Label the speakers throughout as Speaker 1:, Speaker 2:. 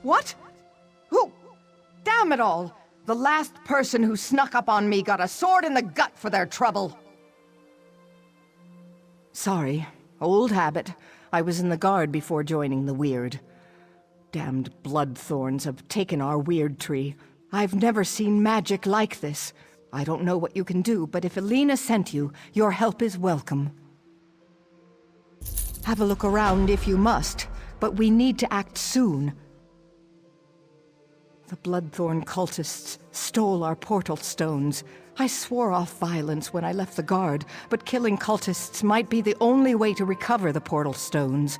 Speaker 1: What? Who? Damn it all! The last person who snuck up on me got a sword in the gut for their trouble. Sorry. Old habit. I was in the guard before joining the Weird. Damned bloodthorns have taken our Weird tree. I've never seen magic like this. I don't know what you can do, but if Elena sent you, your help is welcome. Have a look around if you must, but we need to act soon. The Bloodthorn cultists stole our portal stones. I swore off violence when I left the guard, but killing cultists might be the only way to recover the portal stones.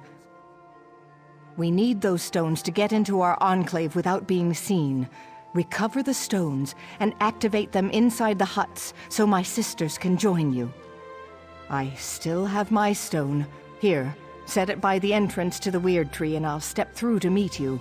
Speaker 1: We need those stones to get into our enclave without being seen. Recover the stones and activate them inside the huts so my sisters can join you. I still have my stone. Here, set it by the entrance to the Weird Tree and I'll step through to meet you.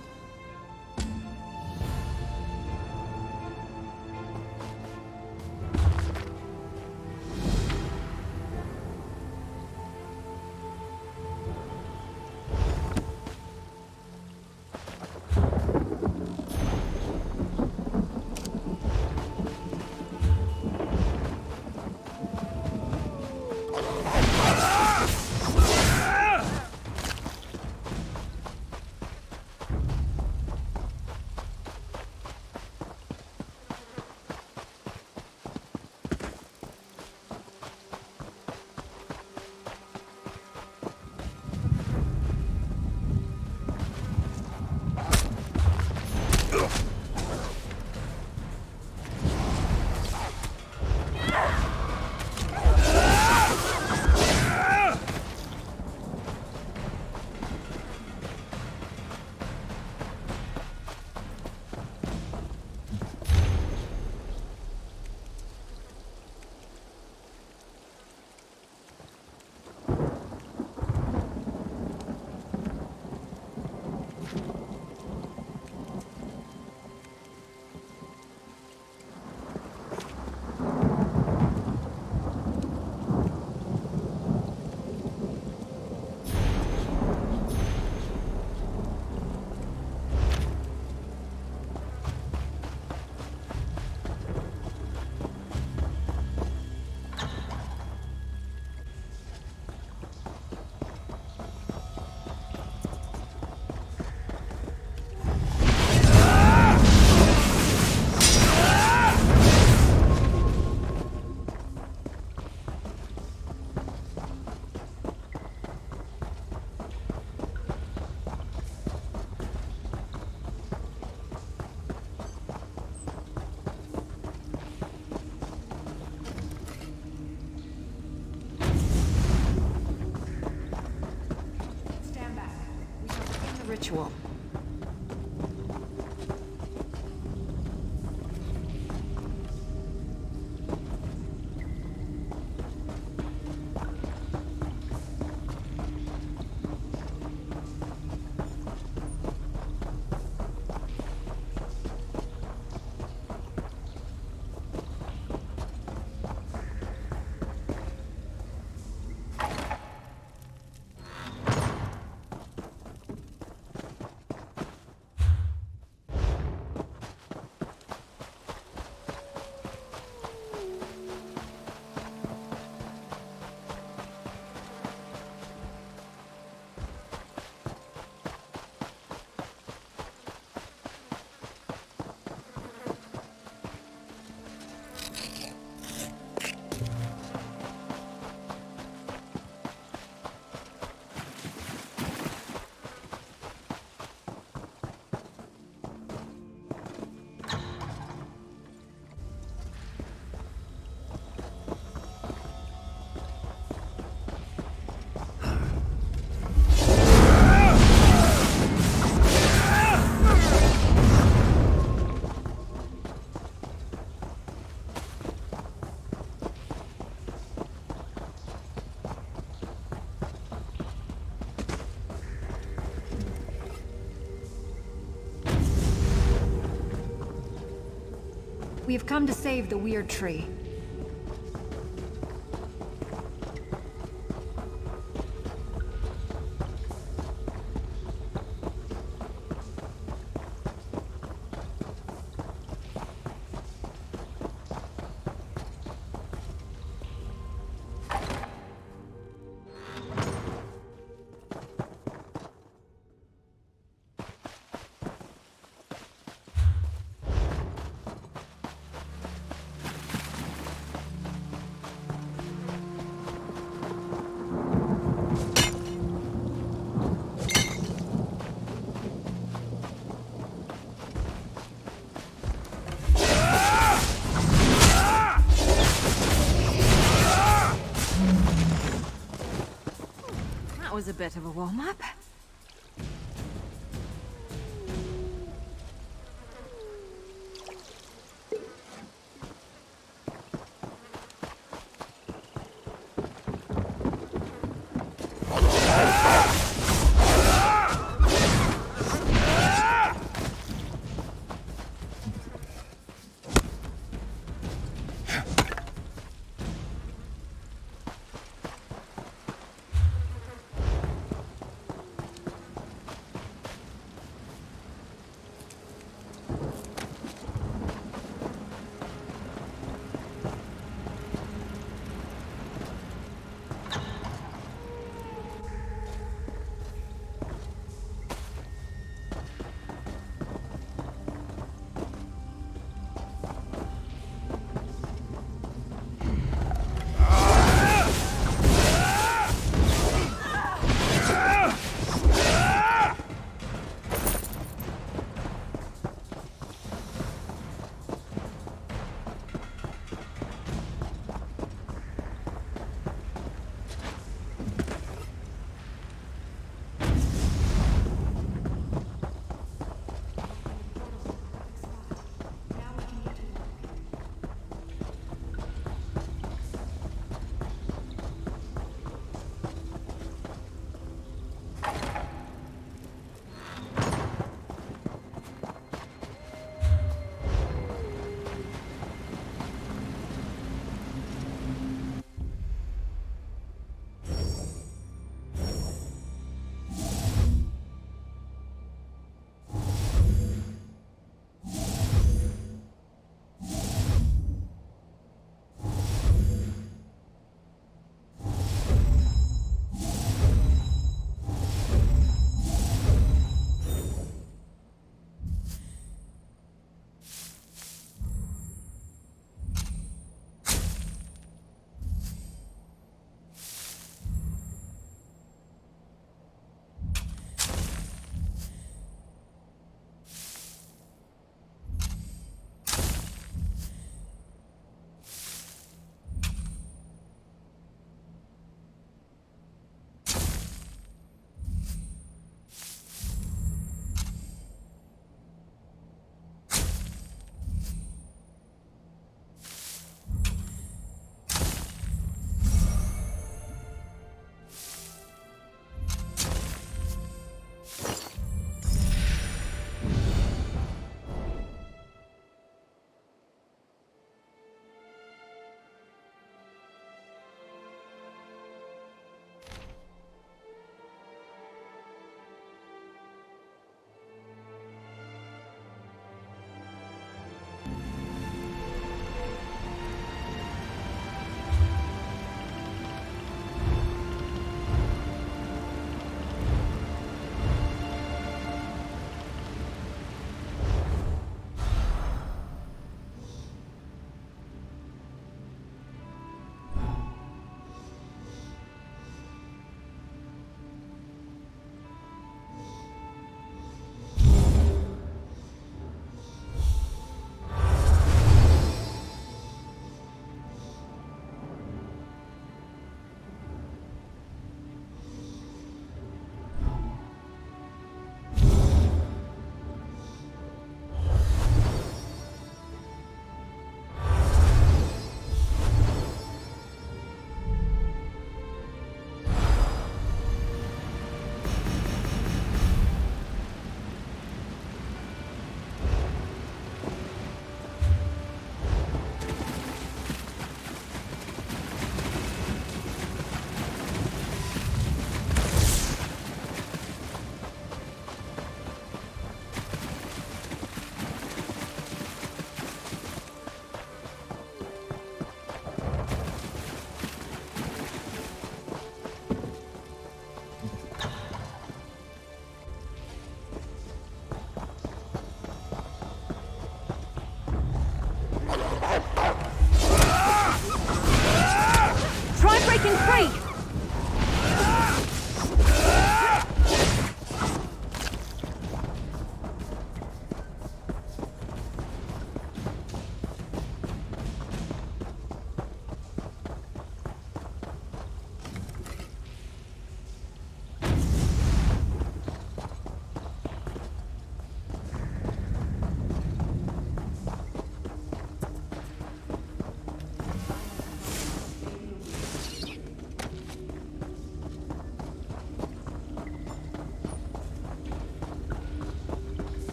Speaker 1: Ritual. We have come to save the Weird Tree. was a bit of a warm-up.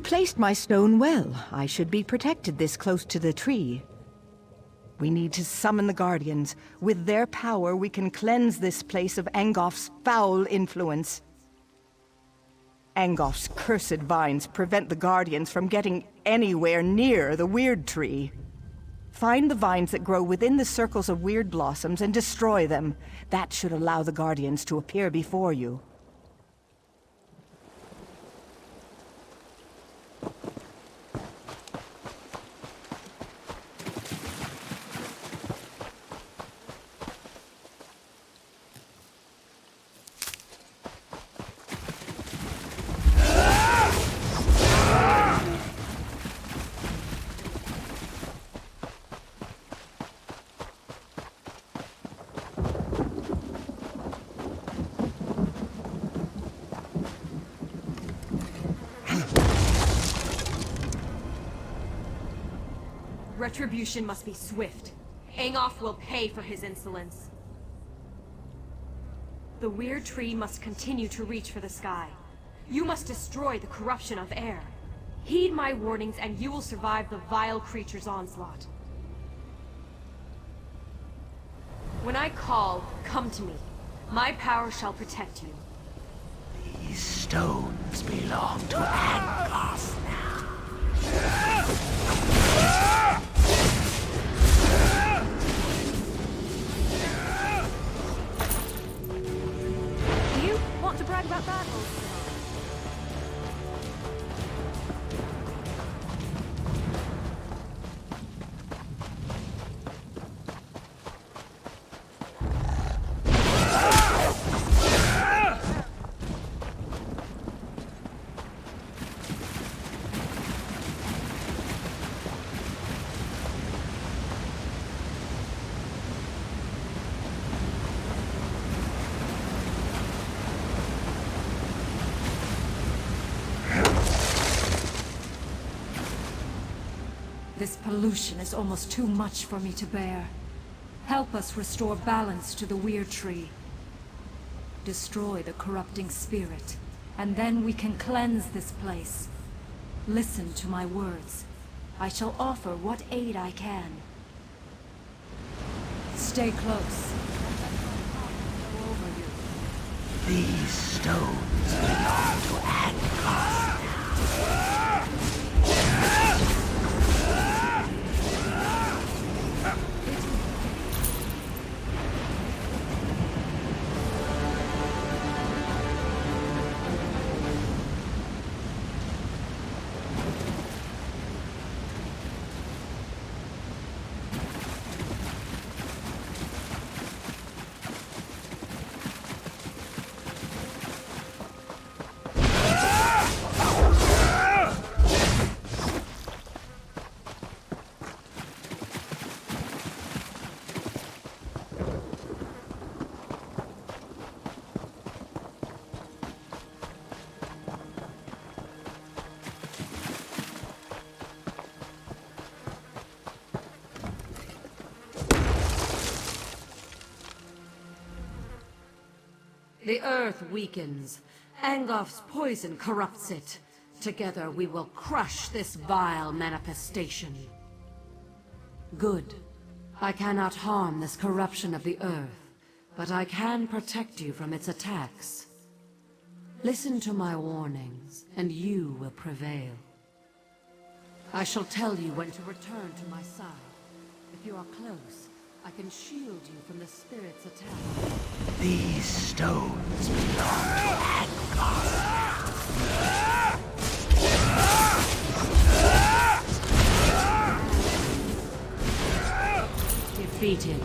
Speaker 1: placed my stone well. I should be protected this close to the tree. We need to summon the Guardians. With their power, we can cleanse this place of Angof's foul influence. Angof's cursed vines prevent the Guardians from getting anywhere near the Weird Tree. Find the vines that grow within the circles of weird blossoms and destroy them. That should allow the Guardians to appear before you.
Speaker 2: Retribution must be swift. Angof will pay for his insolence. The Weird Tree must continue to reach for the sky. You must destroy the corruption of air. Heed my warnings and you will survive the vile creature's onslaught. When I call, come to me. My power shall protect you.
Speaker 3: These stones belong to Angof now.
Speaker 2: Do you want to brag about that?
Speaker 4: This pollution is almost too much for me to bear. Help us restore balance to the Weird Tree. Destroy the corrupting spirit, and then we can cleanse this place. Listen to my words. I shall offer what aid I can. Stay close. Over you.
Speaker 3: These stones belong to Angof now.
Speaker 5: The earth weakens. Angof's poison corrupts it. Together we will crush this vile manifestation. Good. I cannot harm this corruption of the earth, but I can protect you from its attacks. Listen to my warnings, and you will prevail. I shall tell you when to return to my side. If you are close, I can shield you from the spirit's attack.
Speaker 3: These stones belong to Angof.
Speaker 5: Defeated.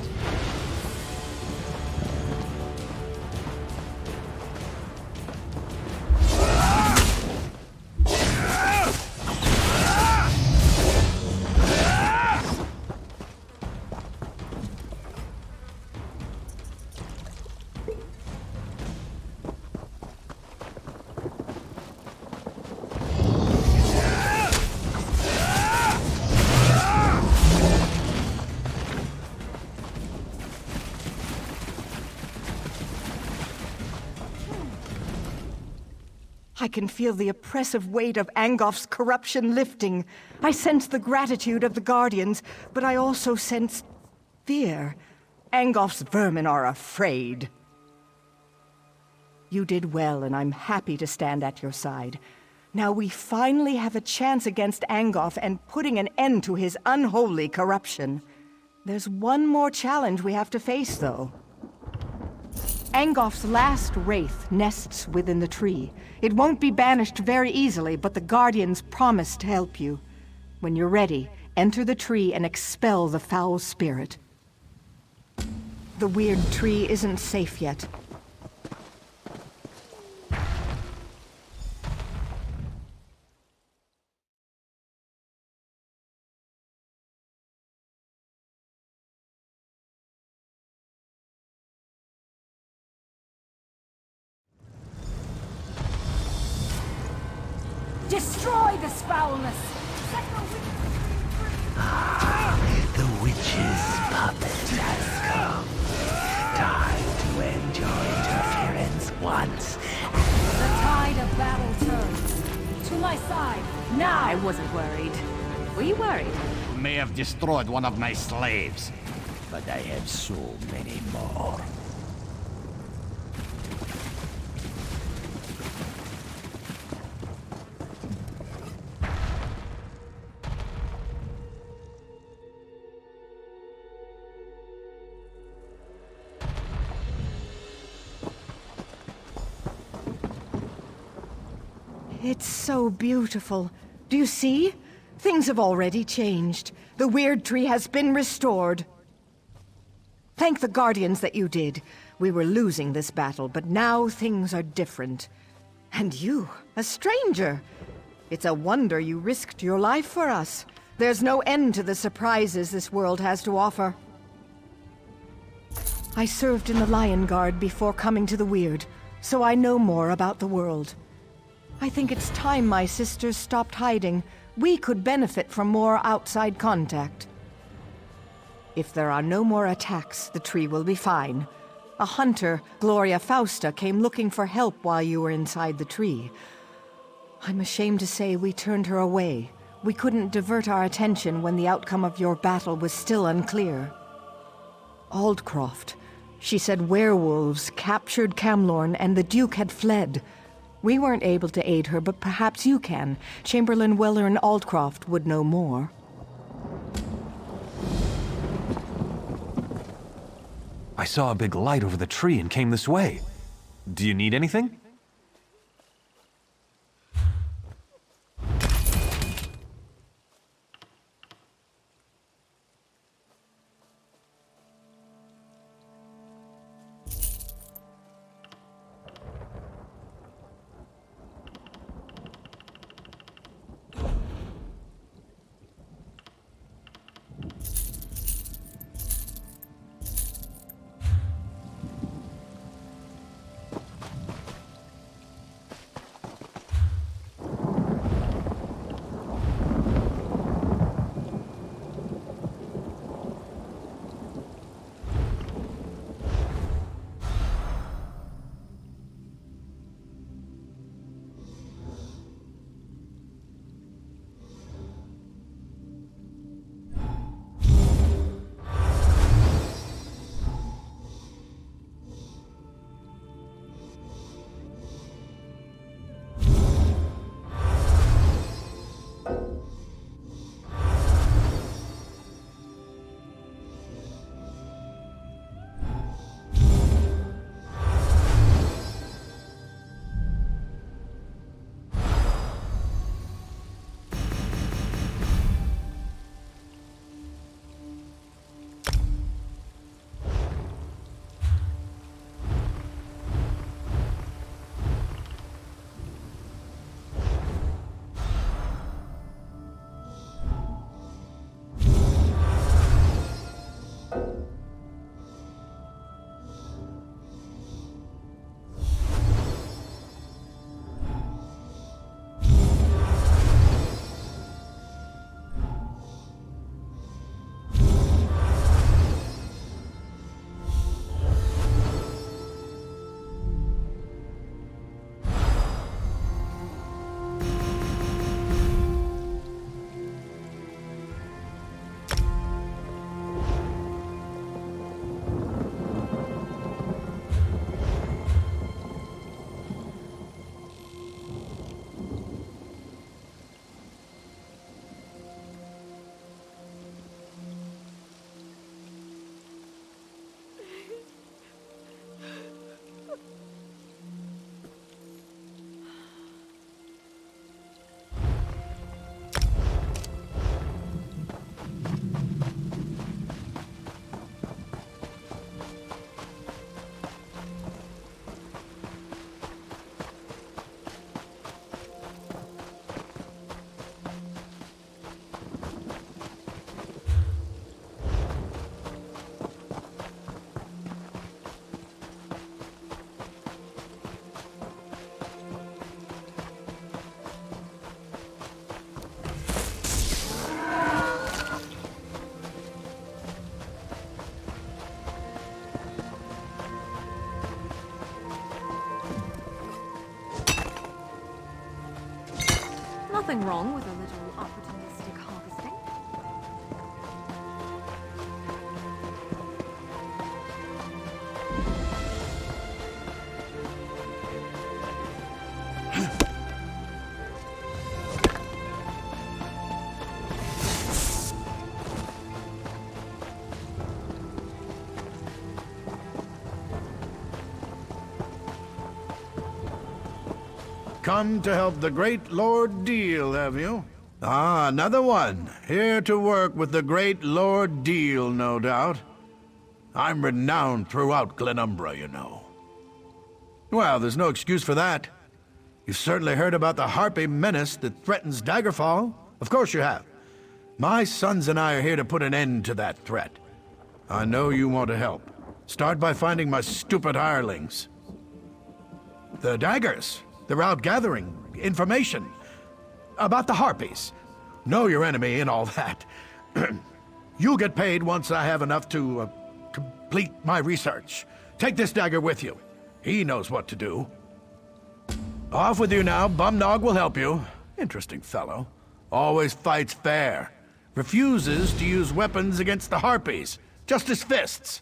Speaker 1: I can feel the oppressive weight of Angof's corruption lifting. I sense the gratitude of the Guardians, but I also sense fear. Angof's vermin are afraid. You did well, and I'm happy to stand at your side. Now we finally have a chance against Angof and putting an end to his unholy corruption. There's one more challenge we have to face, though. Angof's last wraith nests within the tree. It won't be banished very easily, but the Guardians promise to help you. When you're ready, enter the tree and expel the foul spirit. The weird tree isn't safe yet.
Speaker 4: Destroy this foulness! Set the
Speaker 3: The witch's puppet has come. Time to end your interference once.
Speaker 4: The tide of battle turns. To my side, now!
Speaker 2: I wasn't worried. Were you worried?
Speaker 6: You may have destroyed one of my slaves.
Speaker 3: But I have so many more.
Speaker 1: It's so beautiful. Do you see? Things have already changed. The weird tree has been restored. Thank the Guardians that you did. We were losing this battle, but now things are different. And you, a stranger. It's a wonder you risked your life for us. There's no end to the surprises this world has to offer. I served in the Lion Guard before coming to the Weird, so I know more about the world. I think it's time my sisters stopped hiding. We could benefit from more outside contact. If there are no more attacks, the tree will be fine. A hunter, Gloria Fausta, came looking for help while you were inside the tree. I'm ashamed to say we turned her away. We couldn't divert our attention when the outcome of your battle was still unclear. Aldcroft. She said werewolves captured Camlorn and the Duke had fled. We weren't able to aid her, but perhaps you can. Chamberlain Weller and Aldcroft would know more.
Speaker 7: I saw a big light over the tree and came this way. Do you need anything?
Speaker 2: nothing wrong with a little opportunistic harvesting.
Speaker 8: Come to help the great Lord Deal, have you? Ah, another one. Here to work with the great Lord Deal, no doubt. I'm renowned throughout Glenumbra, you know. Well, there's no excuse for that. You've certainly heard about the Harpy menace that threatens Daggerfall. Of course you have. My sons and I are here to put an end to that threat. I know you want to help. Start by finding my stupid hirelings. The daggers. They're out gathering information about the Harpies. Know your enemy and all that. You'll get paid once I have enough to complete my research. Take this dagger with you. He knows what to do. Off with you now. Bumnog will help you. Interesting fellow. Always fights fair. Refuses to use weapons against the Harpies. Just his fists.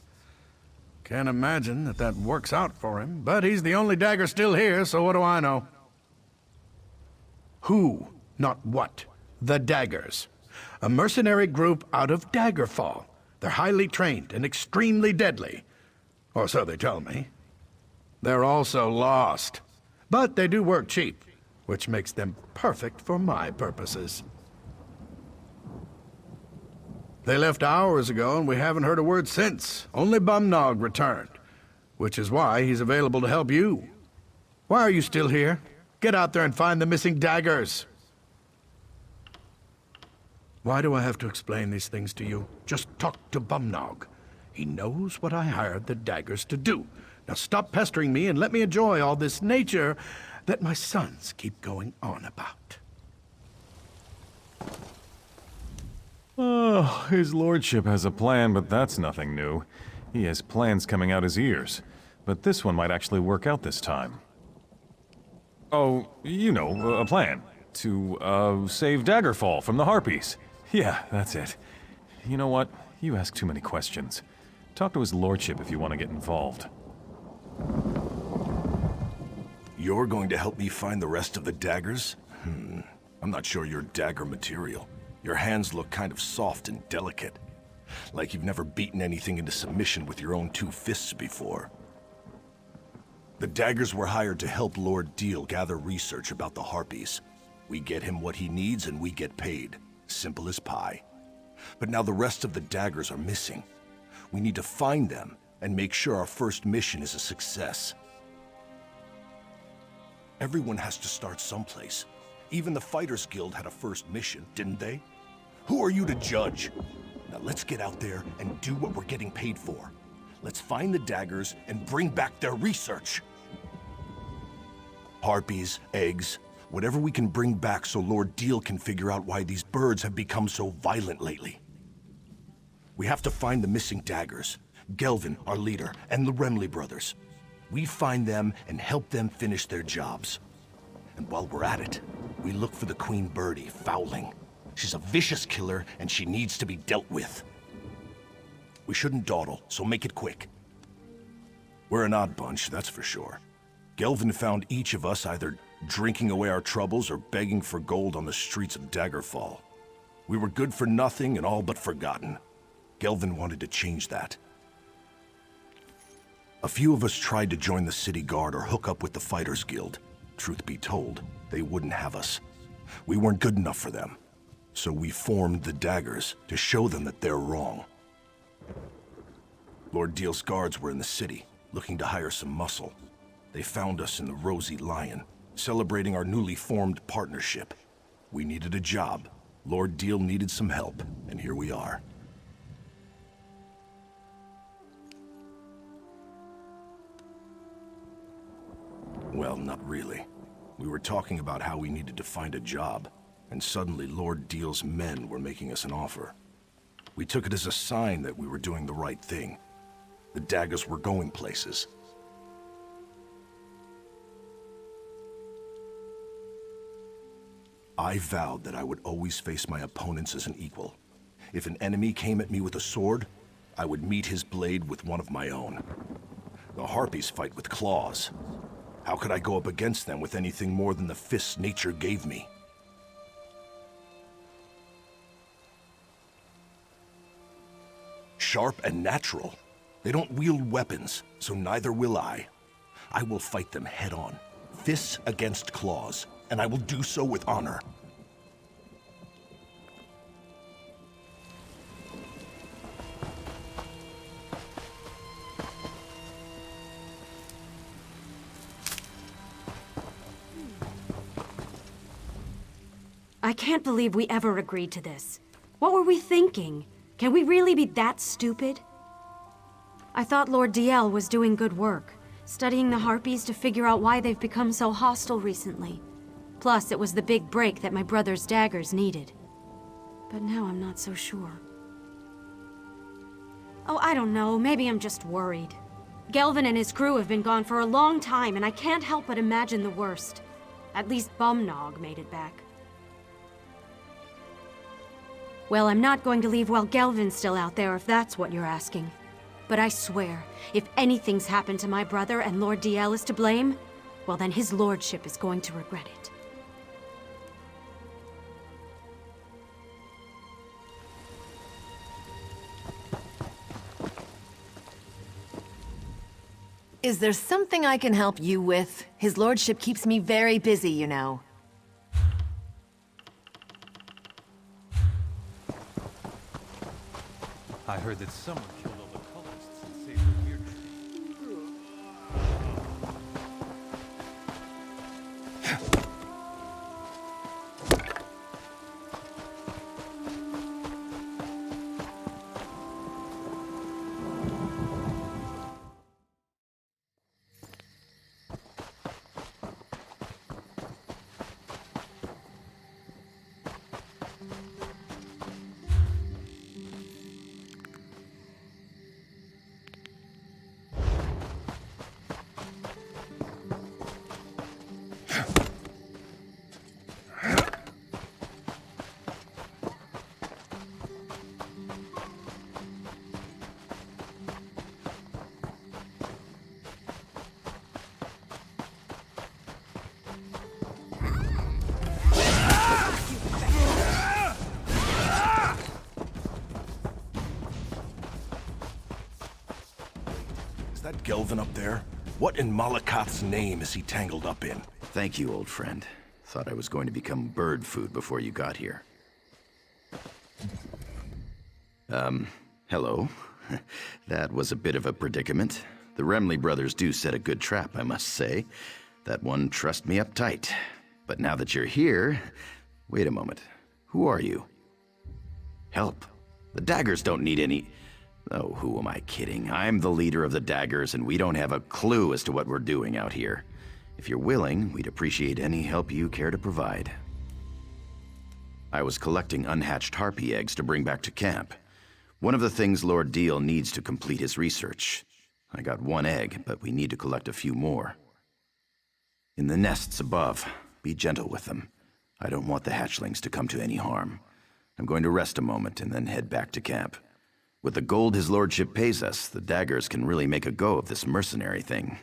Speaker 8: Can't imagine that works out for him, but he's the only dagger still here, so what do I know? Who, not what. The Daggers. A mercenary group out of Daggerfall. They're highly trained and extremely deadly. Or so they tell me. They're also lost. But they do work cheap, which makes them perfect for my purposes. They left hours ago, and we haven't heard a word since. Only Bumnog returned, which is why he's available to help you. Why are you still here? Get out there and find the missing daggers. Why do I have to explain these things to you? Just talk to Bumnog. He knows what I hired the daggers to do. Now stop pestering me and let me enjoy all this nature that my sons keep going on about.
Speaker 7: Oh, his lordship has a plan, but that's nothing new. He has plans coming out his ears. But this one might actually work out this time. Oh, you know, a plan. To, save Daggerfall from the Harpies. Yeah, that's it. You know what? You ask too many questions. Talk to his lordship if you want to get involved.
Speaker 9: You're going to help me find the rest of the daggers? I'm not sure you're dagger material. Your hands look kind of soft and delicate. Like you've never beaten anything into submission with your own two fists before. The daggers were hired to help Lord Deal gather research about the Harpies. We get him what he needs and we get paid. Simple as pie. But now the rest of the daggers are missing. We need to find them and make sure our first mission is a success. Everyone has to start someplace. Even the Fighters Guild had a first mission, didn't they? Who are you to judge? Now let's get out there and do what we're getting paid for. Let's find the daggers and bring back their research. Harpies, eggs, whatever we can bring back so Lord Deal can figure out why these birds have become so violent lately. We have to find the missing daggers, Gelvin, our leader, and the Remley brothers. We find them and help them finish their jobs. And while we're at it, we look for the Queen Birdie, Fowling. She's a vicious killer, and she needs to be dealt with. We shouldn't dawdle, so make it quick. We're an odd bunch, that's for sure. Gelvin found each of us either drinking away our troubles or begging for gold on the streets of Daggerfall. We were good for nothing and all but forgotten. Gelvin wanted to change that. A few of us tried to join the city guard or hook up with the Fighters Guild. Truth be told, they wouldn't have us. We weren't good enough for them. So we formed the Daggers to show them that they're wrong. Lord Deal's guards were in the city, looking to hire some muscle. They found us in the Rosy Lion, celebrating our newly formed partnership. We needed a job. Lord Deal needed some help, and here we are. Well, not really. We were talking about how we needed to find a job, and suddenly Lord Deal's men were making us an offer. We took it as a sign that we were doing the right thing. The daggers were going places. I vowed that I would always face my opponents as an equal. If an enemy came at me with a sword, I would meet his blade with one of my own. The Harpies fight with claws. How could I go up against them with anything more than the fists nature gave me? Sharp and natural. They don't wield weapons, so neither will I. I will fight them head-on, fists against claws, and I will do so with honor.
Speaker 2: I can't believe we ever agreed to this. What were we thinking? Can we really be that stupid? I thought Lord DL was doing good work, studying the Harpies to figure out why they've become so hostile recently. Plus, it was the big break that my brother's daggers needed. But now I'm not so sure. Oh, I don't know. Maybe I'm just worried. Gelvin and his crew have been gone for a long time, and I can't help but imagine the worst. At least Bumnog made it back. Well, I'm not going to leave while Gelvin's still out there, if that's what you're asking. But I swear, if anything's happened to my brother and Lord DL is to blame, well then his lordship is going to regret it.
Speaker 10: Is there something I can help you with? His lordship keeps me very busy, you know.
Speaker 7: I heard that someone killed all the cultists and saved the weird tree.
Speaker 9: Is that Gelvin up there? What in Malakoth's name is he tangled up in?
Speaker 11: Thank you, old friend. Thought I was going to become bird food before you got here. Hello. That was a bit of a predicament. The Remley brothers do set a good trap, I must say. That one trussed me up tight. But now that you're here... Wait a moment. Who are you? Help. The daggers don't need any... Oh, who am I kidding? I'm the leader of the daggers, and we don't have a clue as to what we're doing out here. If you're willing, we'd appreciate any help you care to provide. I was collecting unhatched harpy eggs to bring back to camp. One of the things Lord Deal needs to complete his research. I got one egg, but we need to collect a few more. In the nests above, be gentle with them. I don't want the hatchlings to come to any harm. I'm going to rest a moment and then head back to camp. With the gold his lordship pays us, the daggers can really make a go of this mercenary thing.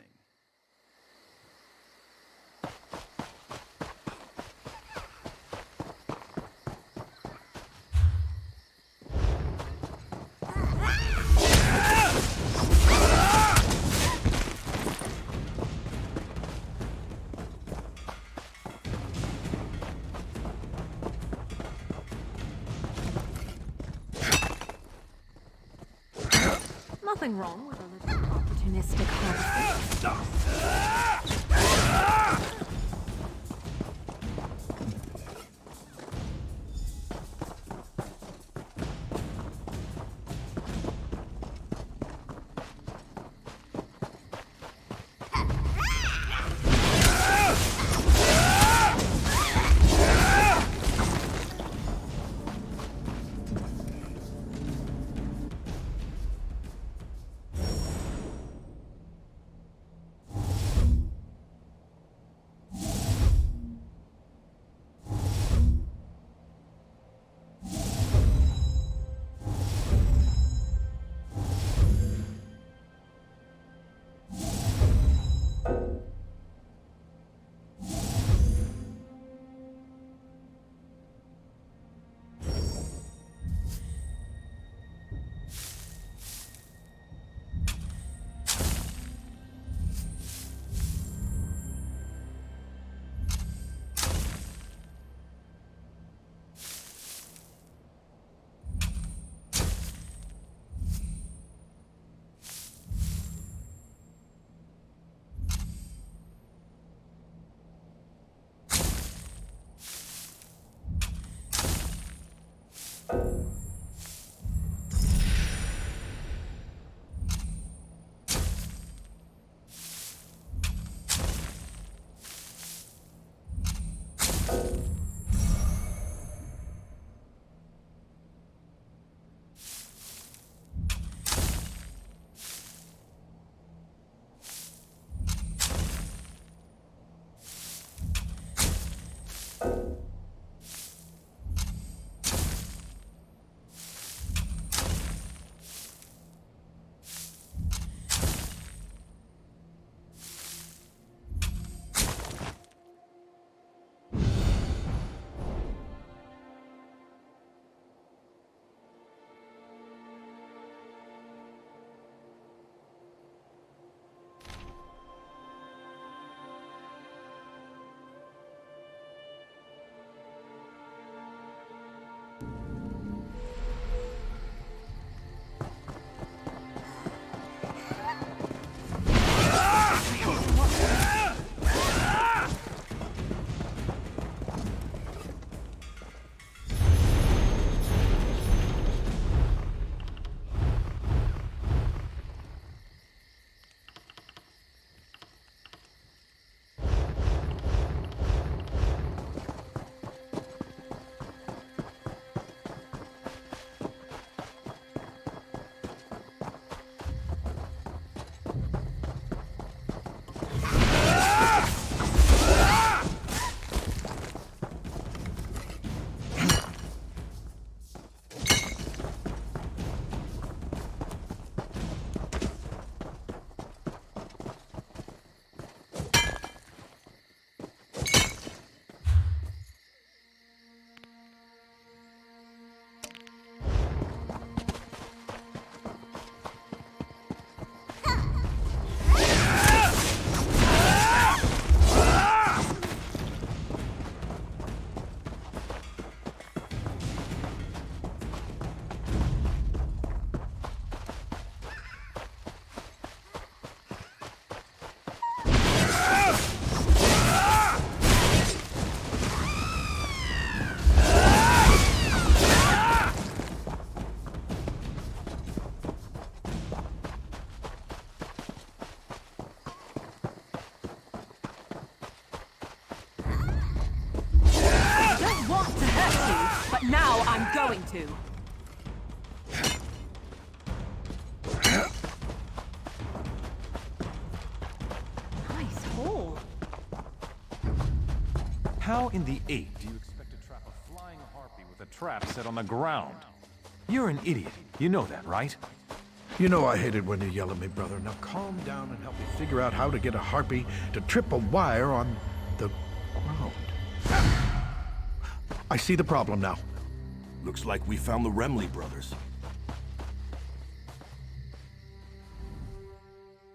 Speaker 2: Nothing wrong with a little opportunistic harvesting.
Speaker 10: I'm going to. Nice hole.
Speaker 7: How in the 8 do you expect to trap a flying harpy with a trap set on the ground? You're an idiot. You know that, right?
Speaker 8: You know I hate it when you yell at me, brother. Now calm down and help me figure out how to get a harpy to trip a wire on the ground. I see the problem now.
Speaker 9: Looks like we found the Remley brothers.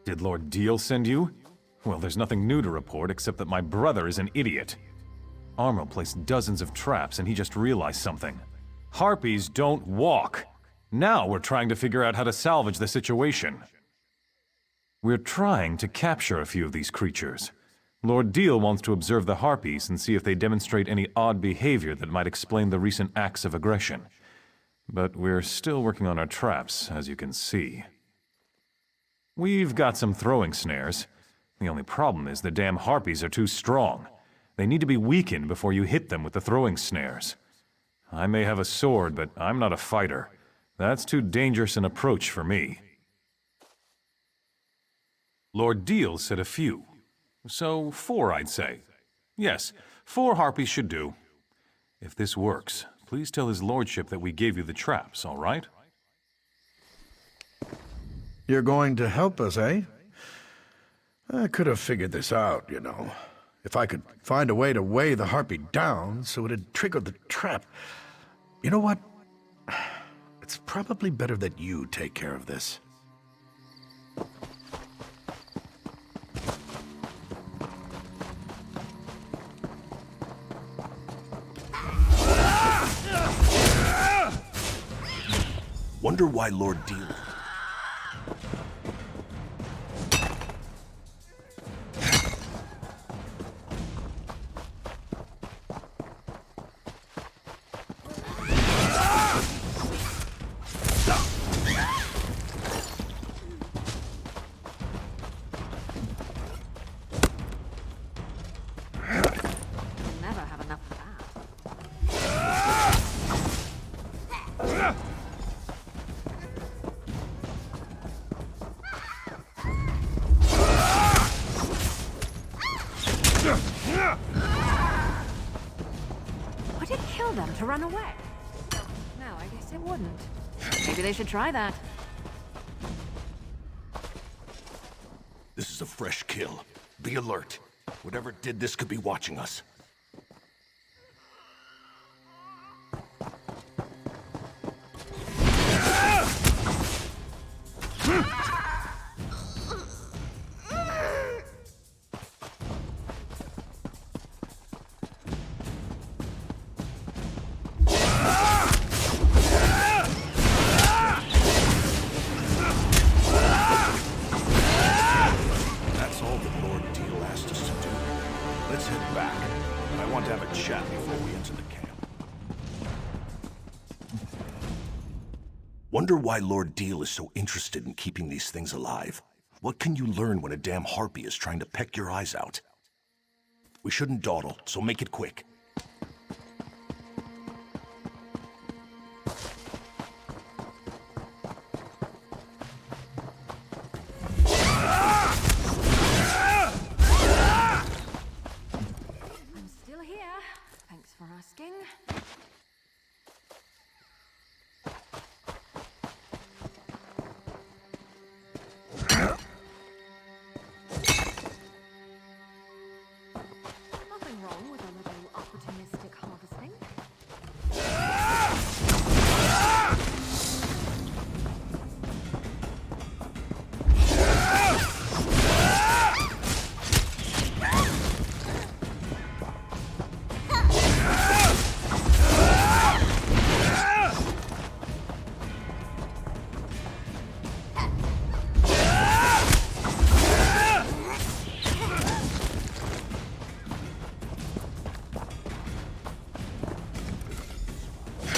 Speaker 7: Did Lord Deal send you? Well, there's nothing new to report except that my brother is an idiot. Armo placed dozens of traps and he just realized something. Harpies don't walk. Now we're trying to figure out how to salvage the situation. We're trying to capture a few of these creatures. Lord Deal wants to observe the harpies and see if they demonstrate any odd behavior that might explain the recent acts of aggression. But we're still working on our traps, as you can see. We've got some throwing snares. The only problem is the damn harpies are too strong. They need to be weakened before you hit them with the throwing snares. I may have a sword, but I'm not a fighter. That's too dangerous an approach for me. Lord Deal said a few. So 4, I'd say. Yes, 4 harpies should do. If this works, please tell his lordship that we gave you the traps, all right?
Speaker 8: You're going to help us, eh? I could have figured this out, you know. If I could find a way to weigh the harpy down so it'd trigger the trap. You know what? It's probably better that you take care of this.
Speaker 9: Wonder why Lord Deal...
Speaker 2: Never have enough of that. Would it kill them to run away? No, I guess it wouldn't. Maybe they should try that.
Speaker 9: This is a fresh kill. Be alert. Whatever did this could be watching us. That's all that Lord Deal asked us to do. Let's head back. I want to have a chat before we enter the camp. Wonder why Lord Deal is so interested in keeping these things alive. What can you learn when a damn harpy is trying to peck your eyes out? We shouldn't dawdle, so make it quick.
Speaker 2: I'm still here. Thanks for asking. Nothing wrong with a little opportunistic harvesting.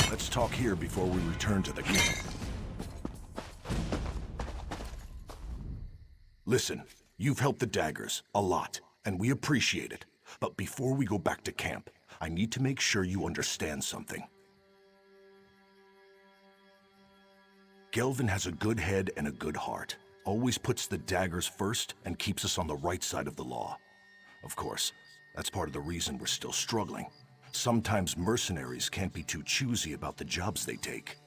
Speaker 9: Let's talk here before we return to the camp. Listen, you've helped the daggers, a lot, and we appreciate it. But before we go back to camp, I need to make sure you understand something. Gelvin has a good head and a good heart. Always puts the daggers first and keeps us on the right side of the law. Of course, that's part of the reason we're still struggling. Sometimes mercenaries can't be too choosy about the jobs they take.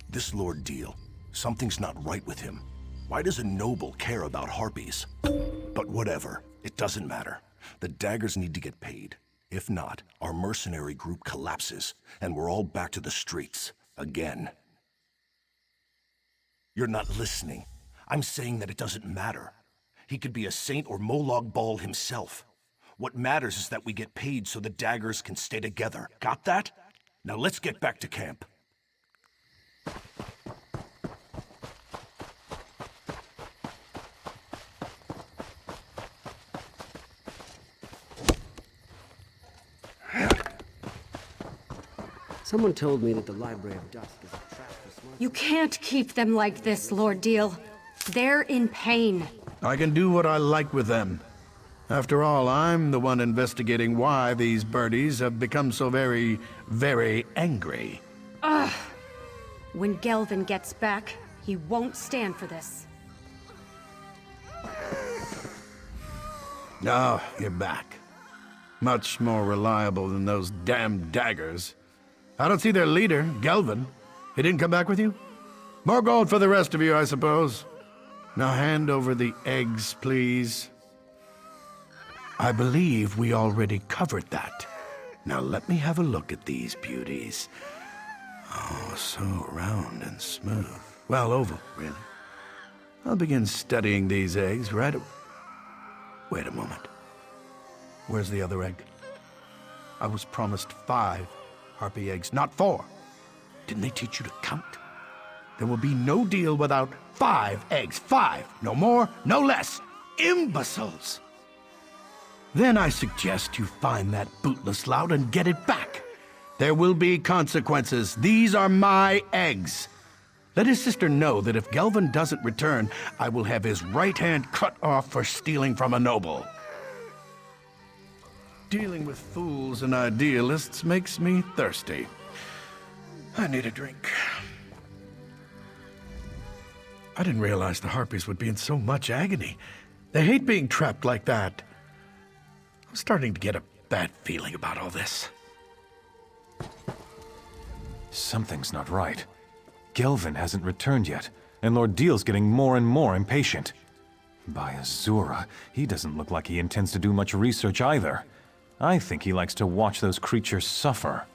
Speaker 9: This Lord Deal, something's not right with him. Why does a noble care about harpies? But whatever, it doesn't matter. The daggers need to get paid. If not, our mercenary group collapses, and we're all back to the streets, again. You're not listening. I'm saying that it doesn't matter. He could be a saint or Molag Bal himself. What matters is that we get paid so the daggers can stay together. Got that? Now let's get back to camp.
Speaker 12: Someone told me that the Library of Dusk is a trap for smart...
Speaker 2: You can't keep them like this, Lord Deal. They're in pain.
Speaker 8: I can do what I like with them. After all, I'm the one investigating why these birdies have become so very, very angry.
Speaker 2: Ugh. When Gelvin gets back, he won't stand for this.
Speaker 8: Oh, you're back. Much more reliable than those damn daggers. I don't see their leader, Gelvin. He didn't come back with you? More gold for the rest of you, I suppose. Now hand over the eggs, please. I believe we already covered that. Now let me have a look at these beauties. Oh, so round and smooth. Well, oval, really. I'll begin studying these eggs right... Wait a moment. Where's the other egg? I was promised 5 harpy eggs, not 4. Didn't they teach you to count? There will be no deal without 5 eggs. 5! No more, no less. Imbeciles! Then I suggest you find that bootless lout and get it back. There will be consequences. These are my eggs. Let his sister know that if Gelvin doesn't return, I will have his right hand cut off for stealing from a noble. Dealing with fools and idealists makes me thirsty. I need a drink. I didn't realize the harpies would be in so much agony. They hate being trapped like that. I'm starting to get a bad feeling about all this.
Speaker 7: Something's not right. Gelvin hasn't returned yet, and Lord Deal's getting more and more impatient. By Azura, he doesn't look like he intends to do much research either. I think he likes to watch those creatures suffer.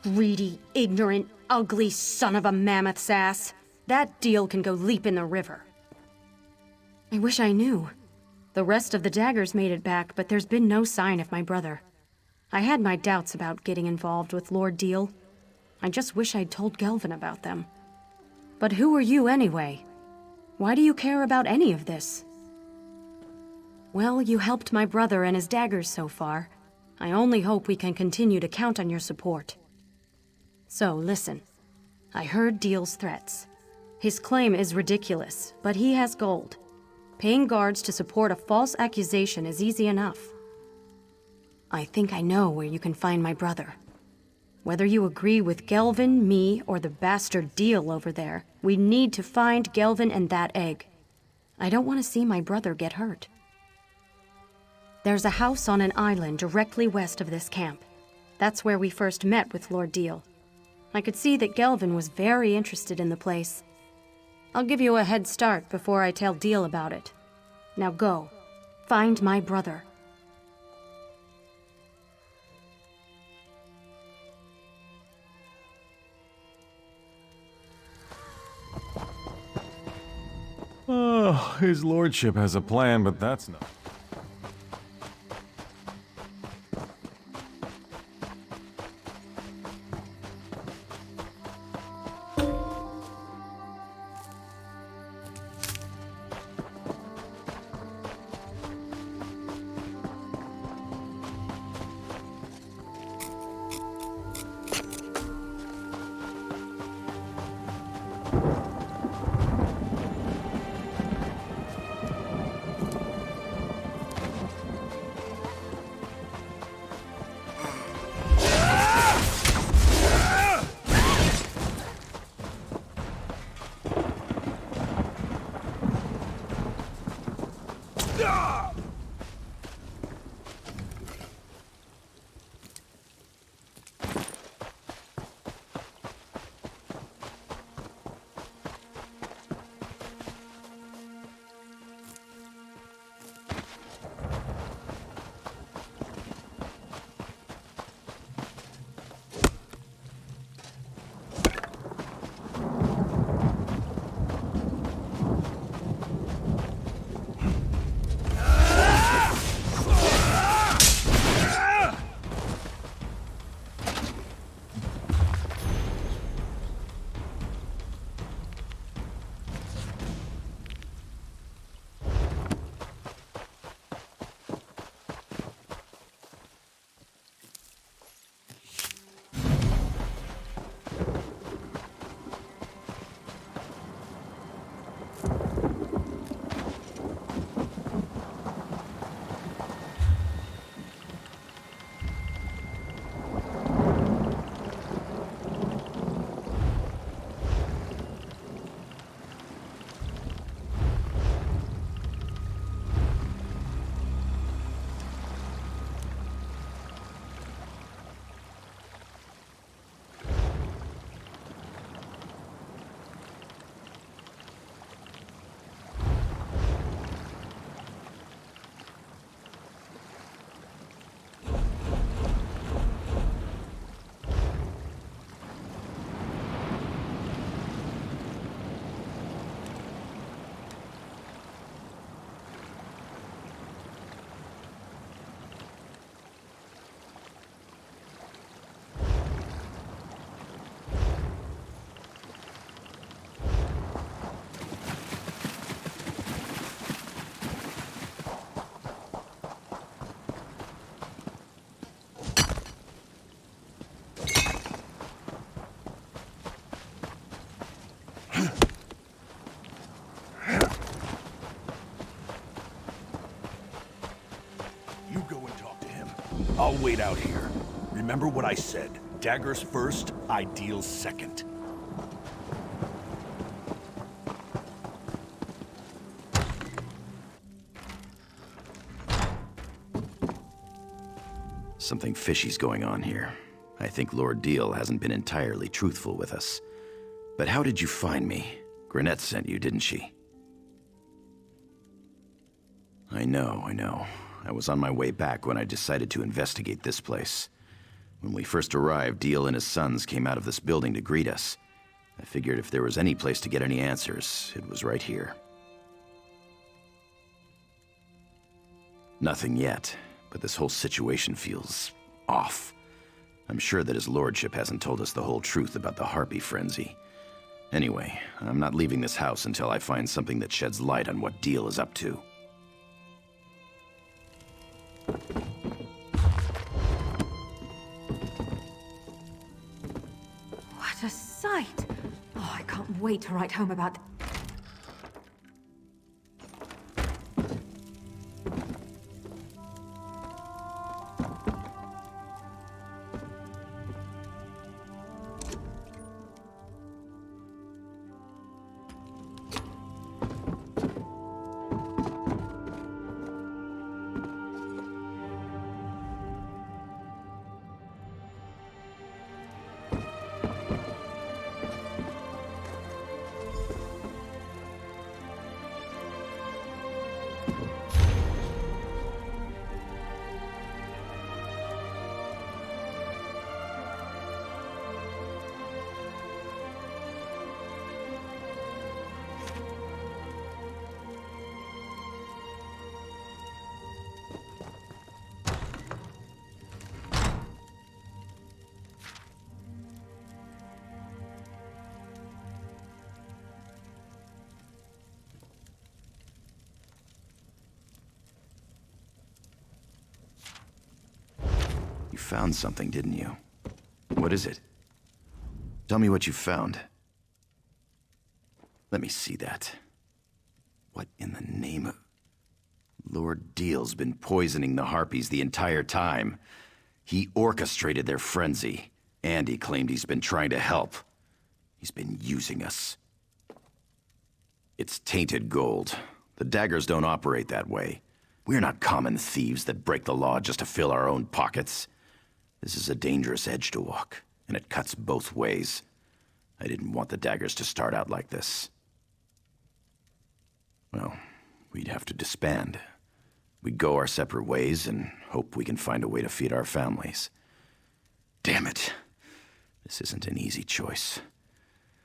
Speaker 2: Greedy, ignorant, ugly son of a mammoth's ass. That Deal can go leap in the river. I wish I knew. The rest of the daggers made it back, but there's been no sign of my brother. I had my doubts about getting involved with Lord Deal. I just wish I'd told Gelvin about them. But who are you anyway? Why do you care about any of this? Well, you helped my brother and his daggers so far. I only hope we can continue to count on your support. So, listen. I heard Deal's threats. His claim is ridiculous, but he has gold. Paying guards to support a false accusation is easy enough. I think I know where you can find my brother. Whether you agree with Gelvin, me, or the bastard Deal over there, we need to find Gelvin and that egg. I don't want to see my brother get hurt. There's a house on an island directly west of this camp. That's where we first met with Lord Deal. I could see that Gelvin was very interested in the place. I'll give you a head start before I tell Deal about it. Now go. Find my brother.
Speaker 7: Oh, his lordship has a plan, but that's not...
Speaker 9: I'll wait out here. Remember what I said. Daggers first, ideals second.
Speaker 11: Something fishy's going on here. I think Lord Deal hasn't been entirely truthful with us. But how did you find me? Granette sent you, didn't she? I know. I was on my way back when I decided to investigate this place. When we first arrived, Deal and his sons came out of this building to greet us. I figured if there was any place to get any answers, it was right here. Nothing yet, but this whole situation feels off. I'm sure that his lordship hasn't told us the whole truth about the Harpy frenzy. Anyway, I'm not leaving this house until I find something that sheds light on what Deal is up to.
Speaker 2: What a sight! Oh, I can't wait to write home about...
Speaker 11: You found something, didn't you? What is it? Tell me what you found. Let me see that. What in the name of... Lord Deal's been poisoning the Harpies the entire time. He orchestrated their frenzy, and he claimed he's been trying to help. He's been using us. It's tainted gold. The daggers don't operate that way. We're not common thieves that break the law just to fill our own pockets. This is a dangerous edge to walk, and it cuts both ways. I didn't want the daggers to start out like this. Well, we'd have to disband. We'd go our separate ways and hope we can find a way to feed our families. Damn it. This isn't an easy choice.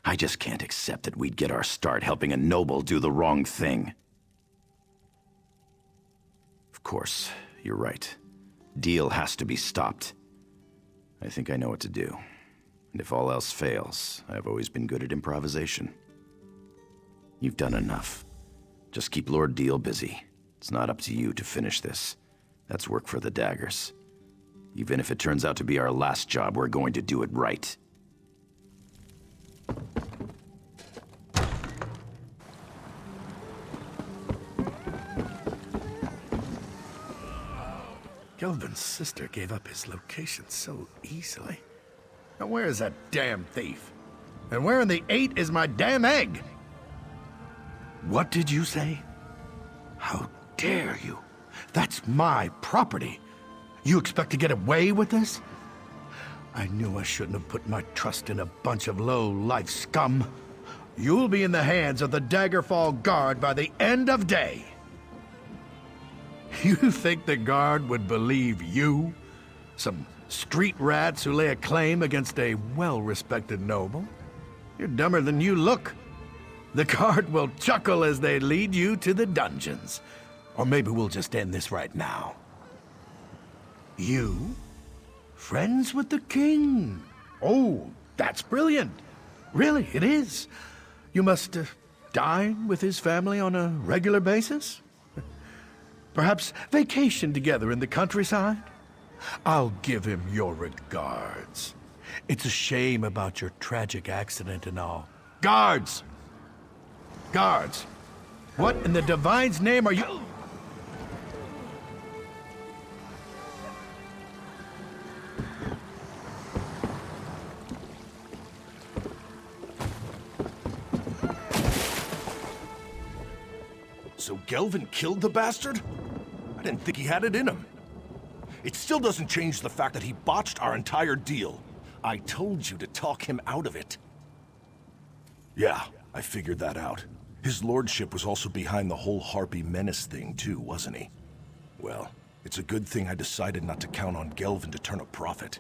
Speaker 11: I just can't accept that we'd get our start helping a noble do the wrong thing. Of course, you're right. Deal has to be stopped. I think I know what to do. And if all else fails, I've always been good at improvisation. You've done enough. Just keep Lord Deal busy. It's not up to you to finish this. That's work for the daggers. Even if it turns out to be our last job, we're going to do it right.
Speaker 8: Gelvin's sister gave up his location so easily. Now where is that damn thief? And where in the 8 is my damn egg? What did you say? How dare you? That's my property. You expect to get away with this? I knew I shouldn't have put my trust in a bunch of low-life scum. You'll be in the hands of the Daggerfall Guard by the end of day. You think the Guard would believe you? Some street rats who lay a claim against a well-respected noble? You're dumber than you look. The Guard will chuckle as they lead you to the dungeons. Or maybe we'll just end this right now. You? Friends with the king? Oh, that's brilliant. Really, it is. You must dine with his family on a regular basis? Perhaps vacation together in the countryside? I'll give him your regards. It's a shame about your tragic accident and all. Guards! Guards! What in the Divine's name are you—
Speaker 9: So Gelvin killed the bastard? I didn't think he had it in him. It still doesn't change the fact that he botched our entire deal. I told you to talk him out of it. Yeah, I figured that out. His lordship was also behind the whole Harpy Menace thing too, wasn't he? Well, it's a good thing I decided not to count on Gelvin to turn a profit.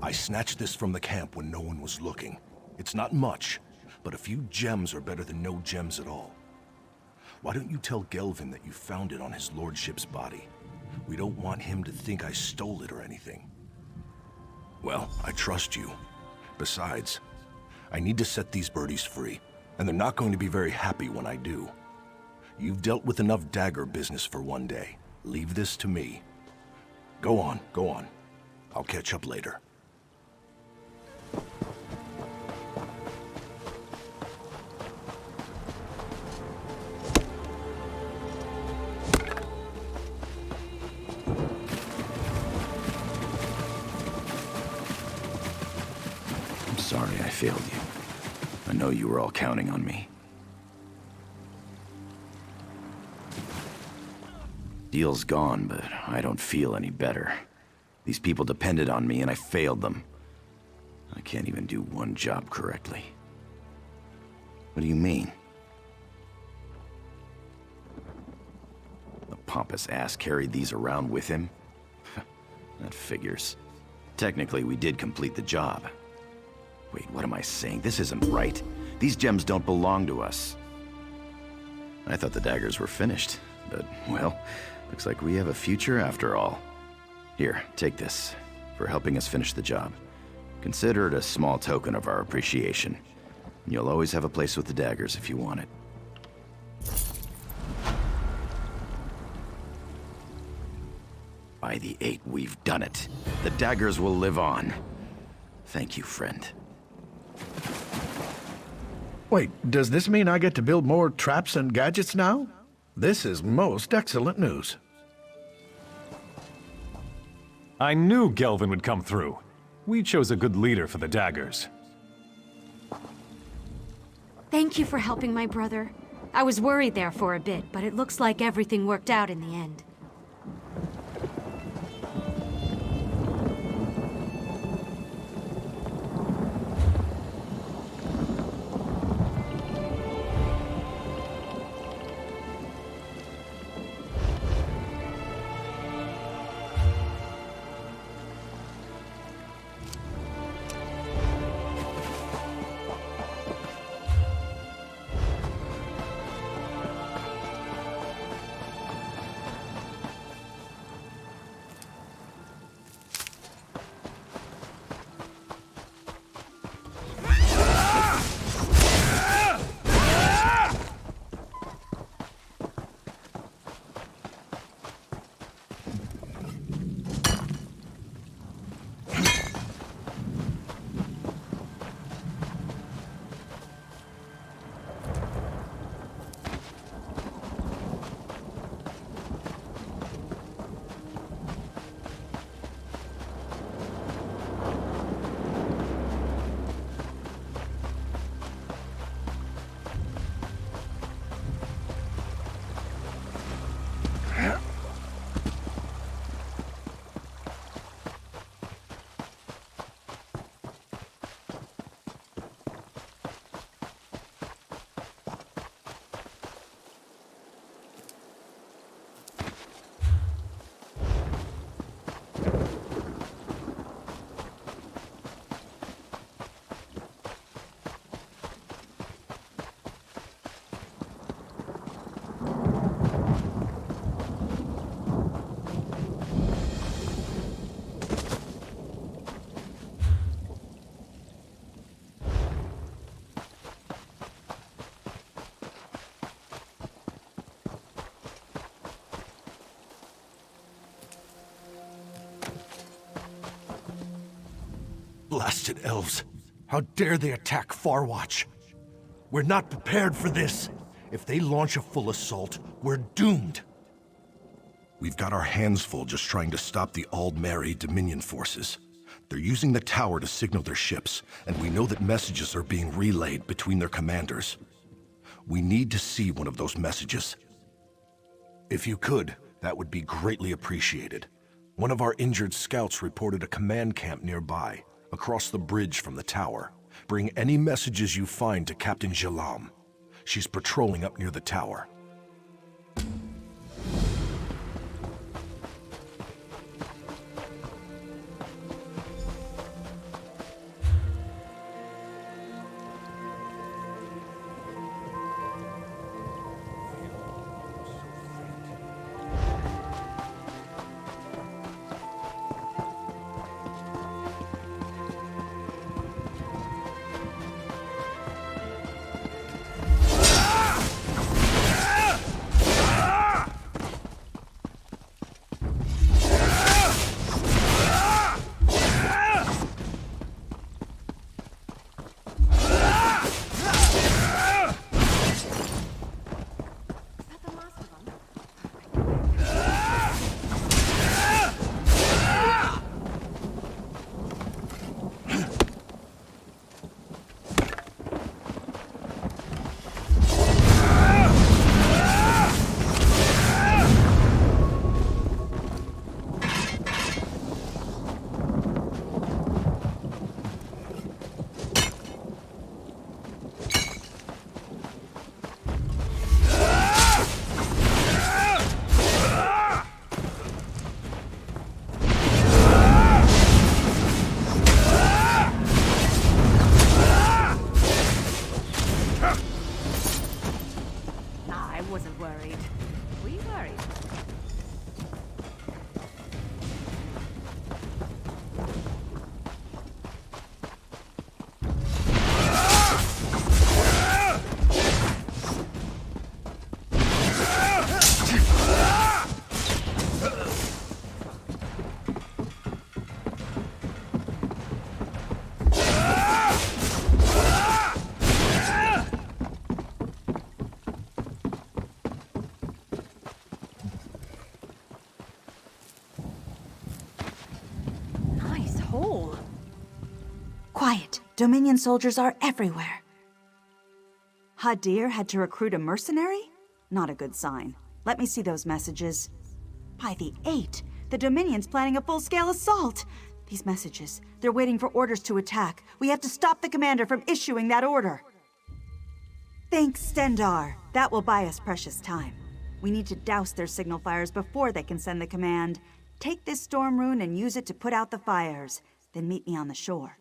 Speaker 9: I snatched this from the camp when no one was looking. It's not much, but a few gems are better than no gems at all. Why don't you tell Gelvin that you found it on his lordship's body? We don't want him to think I stole it or anything. Well, I trust you. Besides, I need to set these birdies free, and they're not going to be very happy when I do. You've dealt with enough dagger business for one day. Leave this to me. Go on, go on. I'll catch up later.
Speaker 11: Sorry I failed you. I know you were all counting on me. Deal's gone, but I don't feel any better. These people depended on me and I failed them. I can't even do one job correctly. What do you mean? The pompous ass carried these around with him? That figures. Technically, we did complete the job. Wait, what am I saying? This isn't right. These gems don't belong to us. I thought the daggers were finished, but, well, looks like we have a future after all. Here, take this, for helping us finish the job. Consider it a small token of our appreciation. You'll always have a place with the daggers if you want it. By the 8, we've done it. The daggers will live on. Thank you, friend.
Speaker 8: Wait, does this mean I get to build more traps and gadgets now? This is most excellent news.
Speaker 7: I knew Gelvin would come through. We chose a good leader for the daggers.
Speaker 2: Thank you for helping my brother. I was worried there for a bit, but it looks like everything worked out in the end.
Speaker 9: Blasted elves. How dare they attack Farwatch? We're not prepared for this. If they launch a full assault, we're doomed. We've got our hands full just trying to stop the Aldmeri Dominion forces. They're using the tower to signal their ships, and we know that messages are being relayed between their commanders. We need to see one of those messages. If you could, that would be greatly appreciated. One of our injured scouts reported a command camp nearby, across the bridge from the tower. Bring any messages you find to Captain Jalam. She's patrolling up near the tower.
Speaker 13: Quiet. Dominion soldiers are everywhere. Hadir had to recruit a mercenary? Not a good sign. Let me see those messages. By the 8th, the Dominion's planning a full-scale assault. These messages, they're waiting for orders to attack. We have to stop the commander from issuing that order. Thanks, Stendar. That will buy us precious time. We need to douse their signal fires before they can send the command. Take this storm rune and use it to put out the fires. Then meet me on the shore.